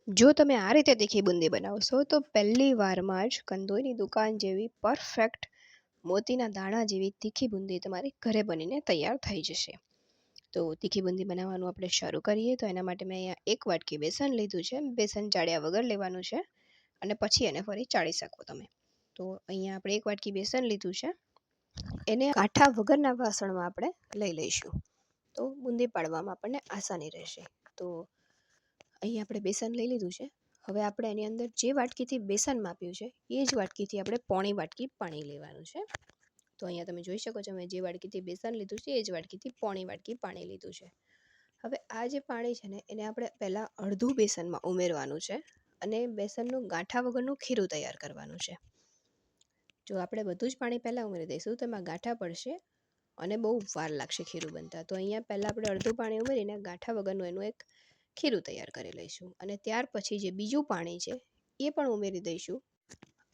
જો તમે આ રીતે તીખી બુંદી બનાવશો તો પહેલી વારમાં જ કંદોઈની દુકાન જેવી પરફેક્ટ મોતીના દાણા જેવી તીખી બુંદી તમારી ઘરે બનીને તૈયાર થઈ જશે. તો તીખી બુંદી બનાવવાનું આપણે શરૂ કરીએ તો એના માટે મેં અહીંયા 1 વાટકી બેસન લીધું છે. બેસન ચાળ્યા વગર લેવાનું છે અને પછી એને ફરી ચાળી શકો તમે. તો અહીંયા આપણે 1 વાટકી બેસન લીધું છે. એને કાંઠા વગરના વાસણમાં આપણે લઈ લઈશું તો બુંદી પાડવામાં આપણને આસાની રહેશે. તો અહીં આપણે બેસન લઈ લીધું છે. હવે આપણે એની અંદર જે વાટકીથી બેસન માપ્યું છે એ જ વાટકીથી આપણે પોણી વાટકી પાણી લેવાનું છે. તો અહીંયા તમે જોઈ શકો છો મેં જે વાટકીથી બેસન લીધું છે એ જ વાટકીથી પોણી વાટકી પાણી લીધું છે. હવે આ જે પાણી છે ને એને આપણે પહેલાં અડધું બેસનમાં ઉમેરવાનું છે અને બેસનનું ગાંઠા વગરનું ખીરું તૈયાર કરવાનું છે. જો આપણે બધું જ પાણી પહેલાં ઉમેરી દઈશું તો એમાં ગાંઠા પડશે અને બહુ વાર લાગશે ખીરું બનતા. તો અહીંયા પહેલાં આપણે અડધું પાણી ઉમેરીને ગાંઠા વગરનું એનું એક ખીરું તૈયાર કરી લઈશું અને ત્યાર પછી જે બીજું પાણી છે એ પણ ઉમેરી દઈશું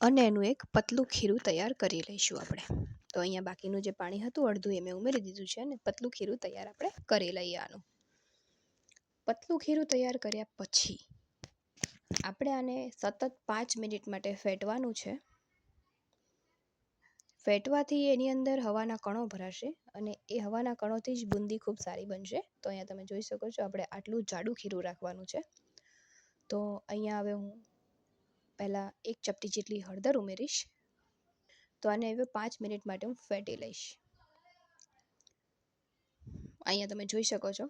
અને એનું એક પતલું ખીરું તૈયાર કરી લઈશું આપણે. તો અહીંયા બાકીનું જે પાણી હતું અડધું એ મેં ઉમેરી દીધું છે અને પતલું ખીરું તૈયાર આપણે કરી લઈએ. આનું પતલું ખીરું તૈયાર કર્યા પછી આપણે આને સતત 5 મિનિટ માટે ફેટવાનું છે. ફેટવાથી એની અંદર હવાના કણો ભરાશે અને એ હવાના કણોથી જ બુંદી ખૂબ સારી બનશે. તો અહીંયા તમે જોઈ શકો છો આપણે આટલું જાડું ખીરું રાખવાનું છે. તો અહીંયા હવે હું પહેલાં 1 ચપટી જેટલી હળદર ઉમેરીશ. તો આને હવે 5 મિનિટ માટે હું ફેટી લઈશ. અહીંયા તમે જોઈ શકો છો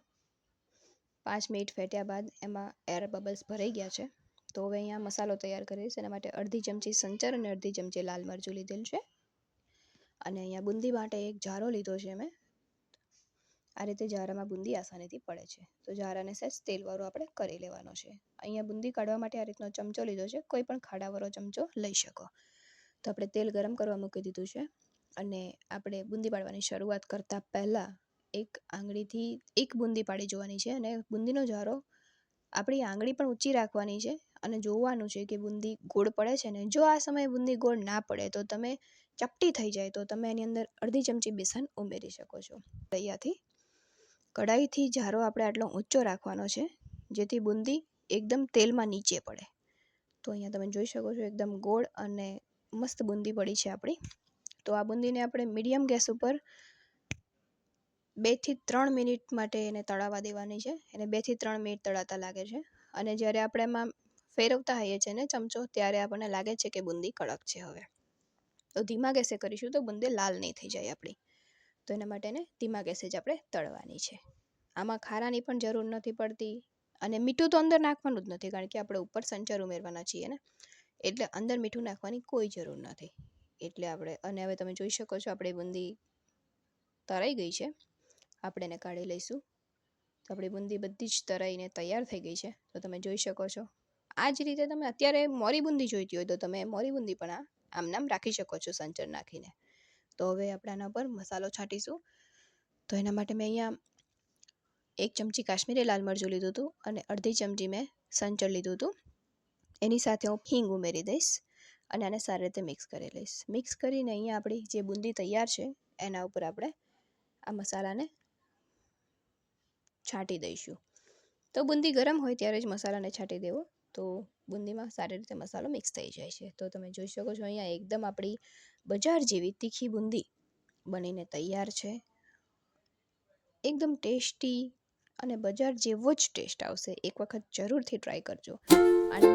5 મિનિટ ફેટ્યા બાદ એમાં એર બબલ્સ ભરાઈ ગયા છે. તો હવે અહીંયા મસાલો તૈયાર કરીશ. એના માટે અડધી ચમચી સંચર અને અડધી ચમચી લાલ મરચું લીધેલ છે અને અહીંયા બુંદી માટે એક જારો લીધો છે મેં. આ રીતે જારામાં બુંદી આસાનીથી પડે છે. તો જારાને સહેજ તેલવાળો આપણે કરી લેવાનો છે. અહીંયા બુંદી કાઢવા માટે આ રીતનો ચમચો લીધો છે. કોઈ પણ ખાડાવાળો ચમચો લઈ શકો. તો આપણે તેલ ગરમ કરવા મૂકી દીધું છે અને આપણે બુંદી પાડવાની શરૂઆત કરતાં પહેલાં એક આંગળીથી એક બુંદી પાડી જોવાની છે અને બુંદીનો જારો આપણી આંગળી પણ ઊંચી રાખવાની છે અને જોવાનું છે કે બુંદી ગોળ પડે છે ને. જો આ સમયે બુંદી ગોળ ના પડે તો તમે ચપટી થઈ જાય તો તમે એની અંદર અડધી ચમચી બેસન ઉમેરી શકો છો. અહીંયાથી કઢાઈથી જારો આપણે આટલો ઊંચો રાખવાનો છે જેથી બુંદી એકદમ તેલમાં નીચે પડે. તો અહીંયા તમે જોઈ શકો છો એકદમ ગોળ અને મસ્ત બુંદી પડી છે આપણી. તો આ બુંદીને આપણે મીડિયમ ગેસ ઉપર 2 થી 3 મિનિટ માટે એને તળાવવા દેવાની છે. એને 2 થી 3 મિનિટ તળાતા લાગે છે અને જ્યારે આપણે એમાં ફેરવતા હોઈએ છીએ ને ચમચો ત્યારે આપણને લાગે છે કે બુંદી કડક છે. હવે તો ધીમા ગેસે કરીશું તો બુંદી લાલ નહીં થઈ જાય આપણી. તો એના માટે એને ધીમા ગેસે જ આપણે તળવાની છે. આમાં ખારાની પણ જરૂર નથી પડતી અને મીઠું તો અંદર નાખવાનું જ નથી કારણ કે આપણે ઉપર સંચર ઉમેરવાના છીએ ને એટલે અંદર મીઠું નાખવાની કોઈ જરૂર નથી. એટલે આપણે અને હવે તમે જોઈ શકો છો આપણી બુંદી તળાઈ ગઈ છે. આપણે એને કાઢી લઈશું. તો આપણી બુંદી બધી જ તળાઈને તૈયાર થઈ ગઈ છે. તો તમે જોઈ શકો છો આ જ રીતે તમે અત્યારે મોરી બુંદી જોઈતી હોય તો તમે મોરી બુંદી પણ આમ નામ રાખી શકો છો સંચર નાખીને. તો હવે આપણે આના પર મસાલો છાંટીશું. તો એના માટે મેં અહીંયા 1 ચમચી કાશ્મીરી લાલ મરચું લીધું હતું અને અડધી ચમચી મેં સંચર લીધું હતું. એની સાથે હું હિંગ ઉમેરી દઈશ અને આને સારી રીતે મિક્સ કરી લઈશ. મિક્સ કરીને અહીંયા આપણી જે બુંદી તૈયાર છે એના ઉપર આપણે આ મસાલાને છાંટી દઈશું. તો બુંદી ગરમ હોય ત્યારે જ મસાલાને છાંટી દેવો તો બુંદીમાં સારી રીતે મસાલો મિક્સ થઈ જાય છે. તો તમે જોઈ શકો છો અહીંયા એકદમ આપણી બજાર જેવી તીખી બુંદી બનીને તૈયાર છે. એકદમ ટેસ્ટી અને બજાર જેવો જ ટેસ્ટ આવશે. એક વખત જરૂરથી ટ્રાય કરજો. અને